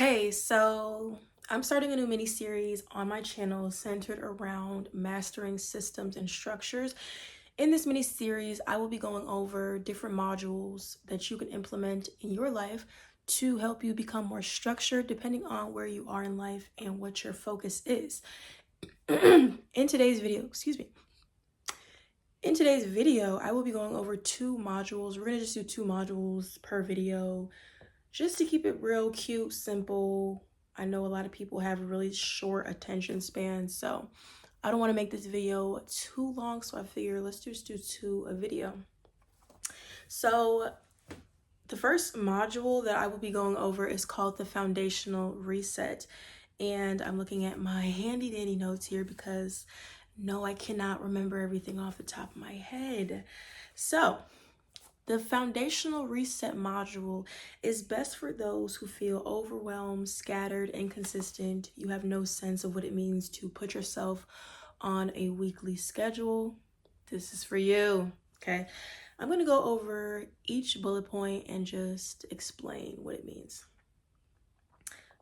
Hey, so I'm starting a new mini series on my channel centered around mastering systems and structures. In this mini series, I will be going over different modules that you can implement in your life to help you become more structured depending on where you are in life and what your focus is. In today's video, I will be going over two modules. We're going to just do two modules per video just to keep it real cute, simple. I know a lot of people have really short attention spans, so I don't want to make this video too long, so I figure let's just do two a video. So the first module that I will be going over is called the foundational reset. And I'm looking at my handy dandy notes here because no, I cannot remember everything off the top of my head. So the foundational reset module is best for those who feel overwhelmed, scattered, inconsistent. You have no sense of what it means to put yourself on a weekly schedule. This is for you, okay? I'm going to go over each bullet point and just explain what it means.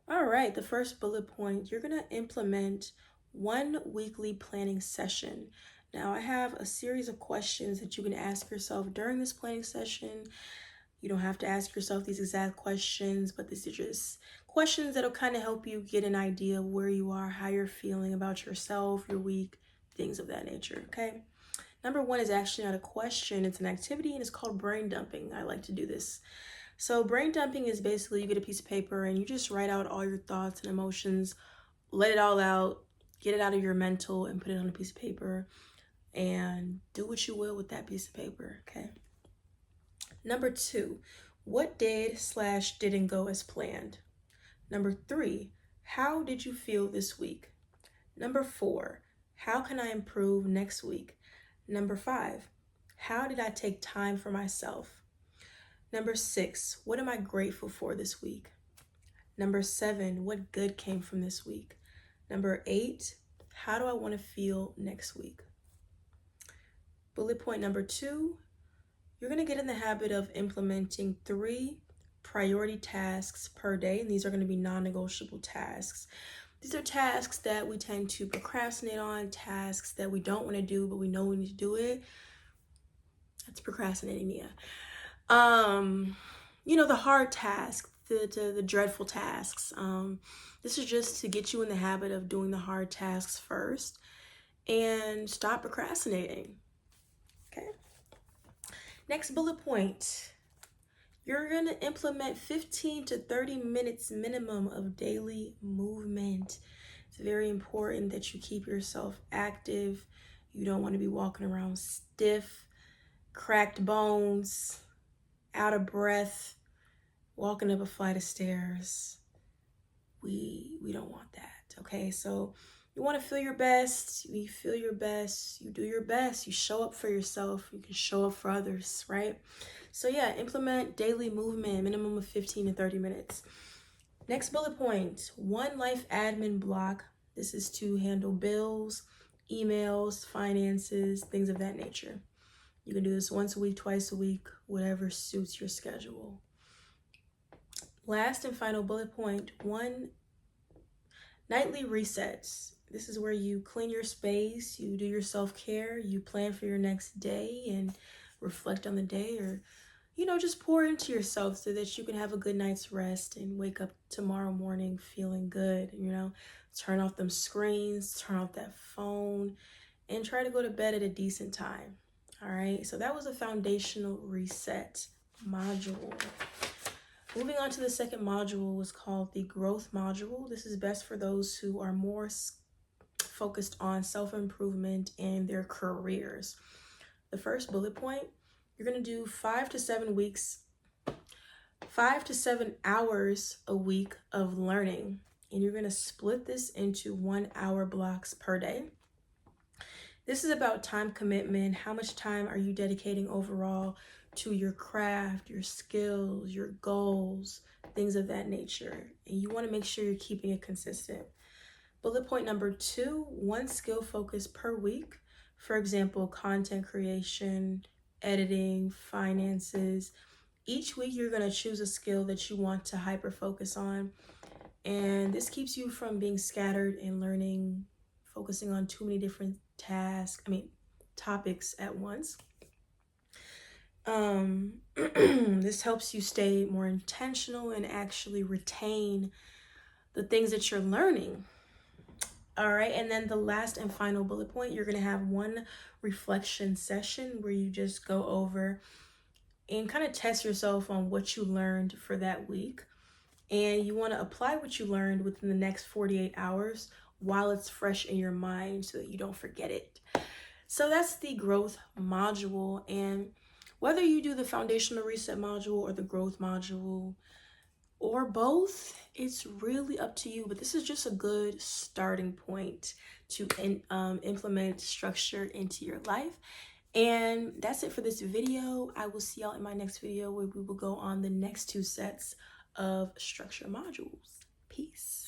All right, the first bullet point, you're going to implement one weekly planning session. Now, I have a series of questions that you can ask yourself during this planning session. You don't have to ask yourself these exact questions, but these are just questions that'll kind of help you get an idea of where you are, how you're feeling about yourself, your week, things of that nature, okay? Number one is actually not a question, it's an activity, and it's called brain dumping. I like to do this. So brain dumping is basically you get a piece of paper and you just write out all your thoughts and emotions, let it all out, get it out of your mental and put it on a piece of paper and do what you will with that piece of paper, okay? Number two, what did/didn't go as planned? Number three, how did you feel this week? Number four, how can I improve next week? Number five, how did I take time for myself? Number six, what am I grateful for this week? Number seven, what good came from this week? Number eight, how do I want to feel next week? Bullet point number two, you're going to get in the habit of implementing 3 priority tasks per day, and these are going to be non-negotiable tasks. These are tasks that we tend to procrastinate on, tasks that we don't want to do, but we know we need to do it. That's procrastinating, yeah. The hard tasks, the dreadful tasks. This is just to get you in the habit of doing the hard tasks first and stop procrastinating. Okay. Next bullet point. You're going to implement 15 to 30 minutes minimum of daily movement. It's very important that you keep yourself active. You don't want to be walking around stiff, cracked bones, out of breath, walking up a flight of stairs. We don't want that, okay? So you want to feel your best. You feel your best. You do your best. You show up for yourself. You can show up for others, right? So yeah, implement daily movement, minimum of 15 to 30 minutes. Next bullet point, one life admin block. This is to handle bills, emails, finances, things of that nature. You can do this once a week, twice a week, whatever suits your schedule. Last and final bullet point, one nightly resets. This is where you clean your space, you do your self-care, you plan for your next day and reflect on the day, or just pour into yourself so that you can have a good night's rest and wake up tomorrow morning feeling good. Turn off them screens, turn off that phone, and try to go to bed at a decent time. All right, so that was a foundational reset module. Moving on to the second module was called the growth module. This is best for those who are more focused on self-improvement in their careers. The first bullet point, you're going to do 5 to 7 hours a week of learning. And you're going to split this into 1 hour blocks per day. This is about time commitment. How much time are you dedicating overall to your craft, your skills, your goals, things of that nature? And you want to make sure you're keeping it consistent. Bullet point number 2, 1 skill focus per week. For example, content creation, editing, finances. Each week you're going to choose a skill that you want to hyper focus on. And this keeps you from being scattered and learning, focusing on too many different topics at once. This helps you stay more intentional and actually retain the things that you're learning. All right, and then the last and final bullet point, you're gonna have one reflection session where you just go over and kind of test yourself on what you learned for that week. And you want to apply what you learned within the next 48 hours while it's fresh in your mind so that you don't forget it. So that's the growth module. And whether you do the foundational reset module or the growth module or both, it's really up to you. But this is just a good starting point to implement structure into your life. And that's it for this video. I will see y'all in my next video where we will go on the next 2 sets of structure modules. Peace.